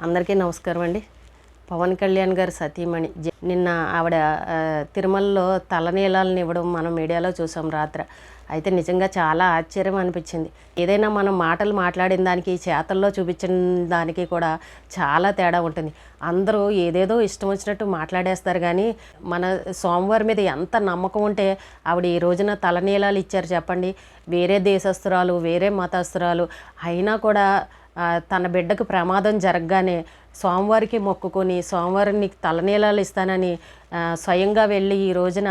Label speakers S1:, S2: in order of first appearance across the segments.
S1: అందరికీ నమస్కారం అండి. పవన్ కళ్యాణ్ గారు సతీమణి నిన్న ఆవిడ తిరుమలలో తలనీలాలను ఇవ్వడం మనం మీడియాలో చూసాం రాత్రి. అయితే నిజంగా చాలా ఆశ్చర్యం అనిపించింది. ఏదైనా మనం మాటలు మాట్లాడిన దానికి చేతల్లో చూపించిన దానికి కూడా చాలా తేడా ఉంటుంది. అందరూ ఏదేదో ఇష్టం వచ్చినట్టు మాట్లాడేస్తారు, కానీ మన స్వామివారి మీద ఎంత నమ్మకం ఉంటే ఆవిడ ఈ రోజున తలనీలాలు ఇచ్చారు చెప్పండి. వేరే దేశస్తురాలు, వేరే మతస్థురాలు అయినా కూడా తన బిడ్డకు ప్రమాదం జరగగానే స్వామివారికి మొక్కుకొని స్వామివారిని తలనీలాలు ఇస్తానని స్వయంగా వెళ్ళి ఈ రోజున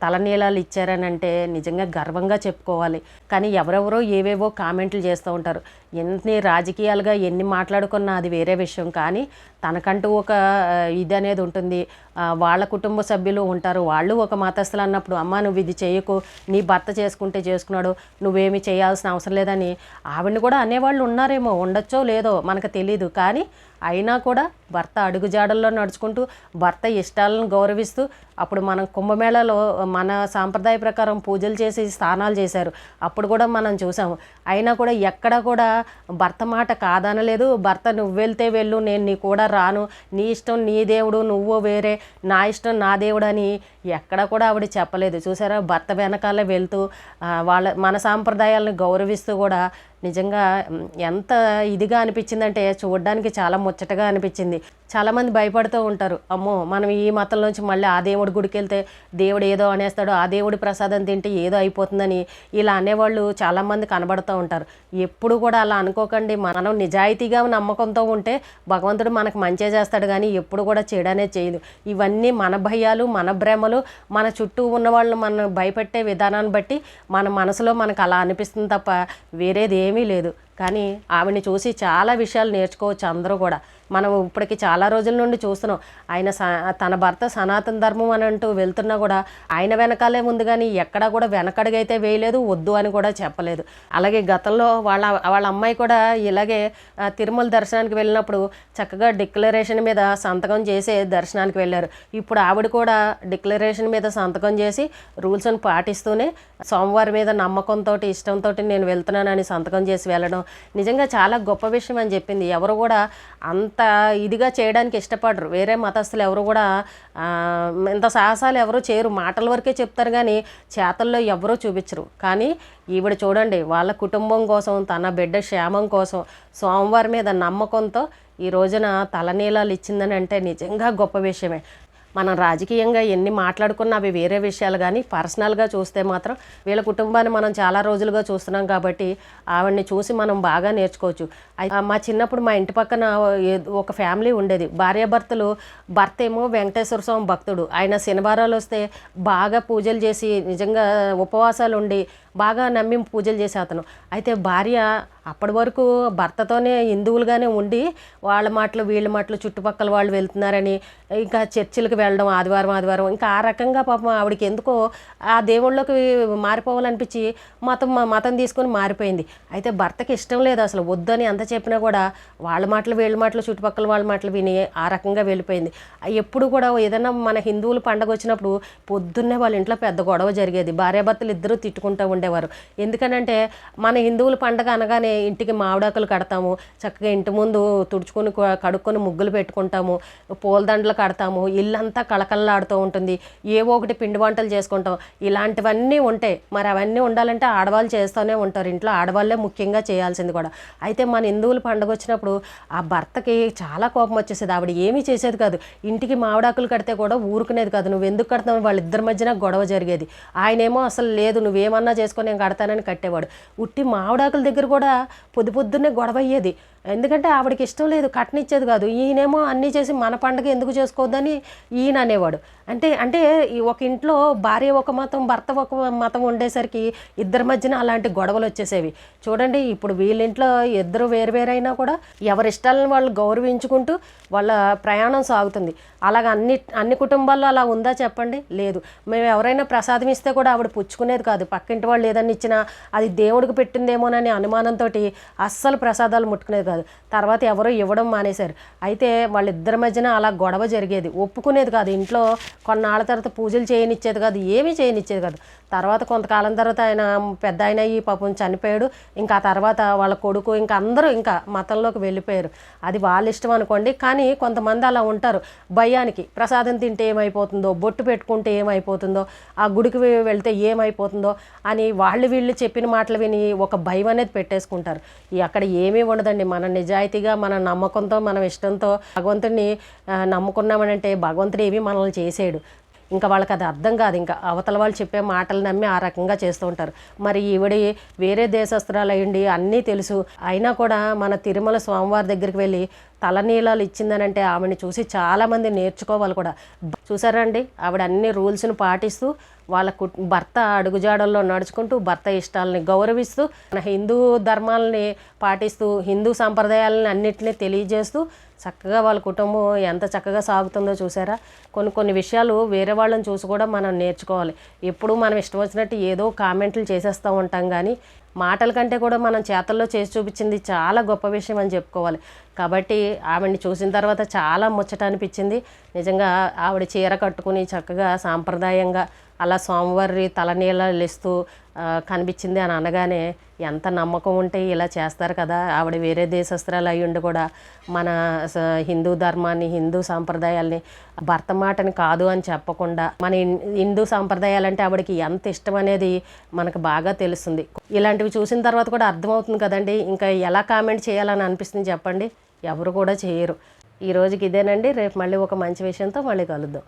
S1: తలనీలాలు ఇచ్చారనంటే నిజంగా గర్వంగా చెప్పుకోవాలి. కానీ ఎవరెవరో ఏవేవో కామెంట్లు చేస్తూ ఉంటారు. ఎన్ని రాజకీయాలుగా ఎన్ని మాట్లాడుకున్నా అది వేరే విషయం, కానీ తనకంటూ ఒక ఇది అనేది ఉంటుంది. వాళ్ళ కుటుంబ సభ్యులు ఉంటారు, వాళ్ళు ఒక మతస్థులు అన్నప్పుడు అమ్మ నువ్వు ఇది చేయకు, నీ భర్త చేసుకుంటే చేసుకున్నాడు, నువ్వేమి చేయాల్సిన అవసరం లేదని ఆవిడని కూడా అనేవాళ్ళు ఉన్నారేమో, ఉండొచ్చో లేదో మనకు తెలీదు. కానీ అయినా కూడా భర్త అడుగుజాడల్లో నడుచుకుంటూ భర్త ఇష్టాలను గౌరవిస్తూ, అప్పుడు మనం కుంభమేళలో మన సాంప్రదాయ ప్రకారం పూజలు చేసి స్నానాలు చేశారు, అప్పుడు కూడా మనం చూసాము. అయినా కూడా ఎక్కడ కూడా భర్త మాట కాదనలేదు. భర్త నువ్వు వెళ్తే వెళ్ళు, నేను నీ కూడా రాను, నీ ఇష్టం నీ దేవుడు, నువ్వు వేరే, నా ఇష్టం నా దేవుడు అని ఎక్కడ కూడా ఆవిడ చెప్పలేదు. చూసారా, భర్త వెనకాలే వెళ్తూ మన సాంప్రదాయాలను గౌరవిస్తూ కూడా నిజంగా ఎంత ఇదిగా అనిపించిందంటే చూడడానికి చాలా ముచ్చటగా అనిపించింది. చాలామంది భయపడుతూ ఉంటారు, అమ్మో మనం ఈ మతంలోంచి మళ్ళీ ఆ దేవుడి గుడికి వెళ్తే దేవుడు ఏదో అనేస్తాడు, ఆ దేవుడి ప్రసాదం తింటే ఏదో అయిపోతుందని ఇలా అనేవాళ్ళు చాలామంది కనబడుతూ ఉంటారు. ఎప్పుడు కూడా అలా అనుకోకండి. మనం నిజాయితీగా నమ్మకంతో ఉంటే భగవంతుడు మనకు మంచి చేస్తాడు, కానీ ఎప్పుడు కూడా చెడనే చేయదు. ఇవన్నీ మన భయాలు, మన భ్రమలు, మన చుట్టూ ఉన్న వాళ్ళు మనం భయపెట్టే విధానాన్ని బట్టి మన మనసులో మనకు అలా అనిపిస్తుంది తప్ప వేరేది ఏమీ లేదు. కానీ ఆవిడని చూసి చాలా విషయాలు నేర్చుకోవచ్చు అందరూ కూడా. మనం ఇప్పటికి చాలా రోజుల నుండి చూస్తున్నాం. ఆయన తన భర్త సనాతన ధర్మం అని అంటూ వెళ్తున్నా కూడా ఆయన వెనకాలే ఉంది, కానీ ఎక్కడా కూడా వెనకడుగైతే వేయలేదు, వద్దు అని కూడా చెప్పలేదు. అలాగే గతంలో వాళ్ళ అమ్మాయి కూడా ఇలాగే తిరుమల దర్శనానికి వెళ్ళినప్పుడు చక్కగా డిక్లరేషన్ మీద సంతకం చేసే దర్శనానికి వెళ్ళారు. ఇప్పుడు ఆవిడ కూడా డిక్లరేషన్ మీద సంతకం చేసి రూల్స్ని పాటిస్తూనే సోమవారం మీద నమ్మకంతో ఇష్టంతో నేను వెళ్తున్నానని సంతకం చేసి వెళ్ళడం నిజంగా చాలా గొప్ప విషయం అని చెప్పింది. ఎవరు కూడా అంత ఇదిగా చేయడానికి ఇష్టపడరు. వేరే మతస్థులు ఎవరు కూడా ఇంత సాహసాలు ఎవరు చేయరు. మాటల వరకే చెప్తారు, కానీ చేతల్లో ఎవరూ చూపించరు. కానీ ఈవిడ చూడండి, వాళ్ళ కుటుంబం కోసం, తన బిడ్డ క్షేమం కోసం సోమవారం మీద నమ్మకంతో ఈ రోజున తలనీలాలు ఇచ్చిందని అంటే నిజంగా గొప్ప విషయమే. మనం రాజకీయంగా ఎన్ని మాట్లాడుకున్నా అవి వేరే విషయాలు, కానీ పర్సనల్గా చూస్తే మాత్రం వీళ్ళ కుటుంబాన్ని మనం చాలా రోజులుగా చూస్తున్నాం కాబట్టి ఆవిడని చూసి మనం బాగా నేర్చుకోవచ్చు. మా చిన్నప్పుడు మా ఇంటి పక్కన ఒక ఫ్యామిలీ ఉండేది. భార్యాభర్తలు, భర్త ఏమో వెంకటేశ్వర స్వామి భక్తుడు, ఆయన శనివారాలు వస్తే బాగా పూజలు చేసి నిజంగా ఉపవాసాలు ఉండి బాగా నమ్మి పూజలు చేసే అతను. అయితే భార్య అప్పటి వరకు భర్తతోనే హిందువులుగానే ఉండి వాళ్ళ మాటలు వీళ్ళ మాటలు చుట్టుపక్కల వాళ్ళు వెళ్తున్నారని ఇంకా చర్చిలకు వెళ్ళడం ఆదివారం ఇంకా ఆ రకంగా పాపం ఆవిడకి ఎందుకో ఆ దేవుళ్ళకి మారిపోవాలనిపించి మతం తీసుకొని మారిపోయింది. అయితే భర్తకి ఇష్టం లేదు అసలు, వద్దని ఎంత చెప్పినా కూడా వాళ్ళ మాటలు వీళ్ళ మాటలు చుట్టుపక్కల వాళ్ళ మాటలు విని ఆ రకంగా వెళ్ళిపోయింది. ఎప్పుడు కూడా ఏదైనా మన హిందువుల పండగ వచ్చినప్పుడు పొద్దున్నే వాళ్ళ ఇంట్లో పెద్ద గొడవ జరిగేది. భార్యాభర్తలు ఇద్దరూ తిట్టుకుంటూ ఉండేవారు. ఎందుకనంటే మన హిందువుల పండగ అనగానే ఇంటికి మామిడాకులు కడతాము, చక్కగా ఇంటి ముందు తుడుచుకొని కడుక్కొని ముగ్గులు పెట్టుకుంటాము, పూలదండలు కడతాము, ఇల్లంతా కళకళలాడుతూ ఉంటుంది, ఏవో ఒకటి పిండి వంటలు చేసుకుంటాం, ఇలాంటివన్నీ ఉంటాయి. మరి అవన్నీ ఉండాలంటే ఆడవాళ్ళు చేస్తూనే ఉంటారు. ఇంట్లో ఆడవాళ్ళే ముఖ్యంగా చేయాల్సింది కూడా. అయితే మన హిందువుల పండుగ వచ్చినప్పుడు ఆ భర్తకి చాలా కోపం వచ్చేసేది. ఆవిడ ఏమీ చేసేది కాదు. ఇంటికి మామిడాకులు కడితే కూడా ఊరుకునేది కాదు. నువ్వు ఎందుకు కడతావు, వాళ్ళిద్దరి మధ్యన గొడవ జరిగేది. ఆయనేమో అసలు లేదు నువ్వేమన్నా చేసుకొని నేను కడతానని కట్టేవాడు. ఉట్టి మామిడాకుల దగ్గర కూడా పొద్దున్నే గొడవ అయ్యేది. ఎందుకంటే ఆవిడకి ఇష్టం లేదు, కట్నిచ్చేది కాదు. ఈయనేమో అన్నీ చేసి మన పండగ ఎందుకు చేసుకోవద్దని ఈయన అనేవాడు. అంటే ఒక ఇంట్లో భార్య ఒక మతం, భర్త ఒక మతం ఉండేసరికి ఇద్దరి మధ్యన అలాంటి గొడవలు వచ్చేసేవి. చూడండి, ఇప్పుడు వీళ్ళింట్లో ఇద్దరు వేరువేరైనా కూడా ఎవరి ఇష్టాలను వాళ్ళు గౌరవించుకుంటూ వాళ్ళ ప్రయాణం సాగుతుంది. అలాగ అన్ని కుటుంబాల్లో అలా ఉందా చెప్పండి? లేదు. మేము ఎవరైనా ప్రసాదం ఇస్తే కూడా ఆవిడ పుచ్చుకునేది కాదు. పక్కింటి వాళ్ళు ఏదన్నా ఇచ్చినా అది దేవుడికి పెట్టిందేమోనని అనుమానంతో అస్సలు ప్రసాదాలు ముట్టుకునేది కాదు. కాదు. తర్వాత ఎవరో ఇవ్వడం మానేశారు. అయితే వాళ్ళిద్దరి మధ్యన అలా గొడవ జరిగేది, ఒప్పుకునేది కాదు. ఇంట్లో కొన్నాళ్ళ తర్వాత పూజలు చేయనిచ్చేది కాదు, ఏమీ చేయనిచ్చేది కాదు. తర్వాత కొంతకాలం తర్వాత ఆయన పెద్ద ఆయన ఈ పాపం చనిపోయాడు. ఇంకా ఆ తర్వాత వాళ్ళ కొడుకు ఇంకా అందరూ ఇంకా మతంలోకి వెళ్ళిపోయారు. అది వాళ్ళ ఇష్టం అనుకోండి. కానీ కొంతమంది అలా ఉంటారు, భయానికి ప్రసాదం తింటే ఏమైపోతుందో, బొట్టు పెట్టుకుంటే ఏమైపోతుందో, ఆ గుడికి వెళ్తే ఏమైపోతుందో అని వాళ్ళు వీళ్ళు చెప్పిన మాటలు విని ఒక భయం అనేది పెట్టేసుకుంటారు. అక్కడ ఏమీ ఉండదండి. మన నిజాయితీగా మన నమ్మకంతో మనం ఇష్టంతో భగవంతుడిని నమ్ముకున్నామనంటే భగవంతుడు ఏమీ మనల్ని చేసేయడు. ఇంకా వాళ్ళకి అది అర్థం కాదు. ఇంకా అవతల వాళ్ళు చెప్పే మాటలు నమ్మి ఆ రకంగా చేస్తూ ఉంటారు. మరి ఈవిడ వేరే దేశస్తురాలు అయ్యండి, అన్నీ తెలుసు, అయినా కూడా మన తిరుమల స్వామివారి దగ్గరికి వెళ్ళి తలనీలాలు ఇచ్చిందనంటే ఆవిడని చూసి చాలామంది నేర్చుకోవాలి కూడా. చూసారండి, ఆవిడ అన్ని రూల్స్ని పాటిస్తూ వాళ్ళ భర్త అడుగుజాడల్లో నడుచుకుంటూ భర్త ఇష్టాలని గౌరవిస్తూ మన హిందూ ధర్మాలని పాటిస్తూ హిందూ సంప్రదాయాలని అన్నిటినీ తెలియజేస్తూ చక్కగా వాళ్ళ కుటుంబం ఎంత చక్కగా సాగుతుందో చూసారా. కొన్ని విషయాలు వేరే వాళ్ళని చూసి కూడా మనం నేర్చుకోవాలి. ఎప్పుడు మనం ఇష్టం వచ్చినట్టు ఏదో కామెంట్లు చేసేస్తూ ఉంటాం, కానీ మాటల కంటే కూడా మనం చేతల్లో చేసి చూపించింది చాలా గొప్ప విషయం అని చెప్పుకోవాలి. కాబట్టి ఆవిడని చూసిన తర్వాత చాలా ముచ్చట అనిపించింది. నిజంగా ఆవిడ చీర కట్టుకుని చక్కగా సాంప్రదాయంగా అలా స్వామివారి తలనీళ్ళు ఇస్తూ కనిపించింది అని అనగానే ఎంత నమ్మకం ఉంటే ఇలా చేస్తారు కదా. ఆవిడ వేరే దేశస్త్రాలు అయ్యుండి కూడా మన హిందూ ధర్మాన్ని హిందూ సాంప్రదాయాల్ని భర్త మాటని కాదు అని చెప్పకుండా మన హిందూ సాంప్రదాయాలంటే ఆవిడకి ఎంత ఇష్టం అనేది మనకు బాగా తెలుస్తుంది. ఇలాంటివి చూసిన తర్వాత కూడా అర్థమవుతుంది కదండి. ఇంకా ఎలా కామెంట్ చేయాలని అనిపిస్తుంది చెప్పండి. ఎవరు కూడా చేయరు. ఈ రోజుకి ఇదేనండి. రేపు మళ్ళీ ఒక మంచి విషయంతో మళ్ళీ కలుద్దాం.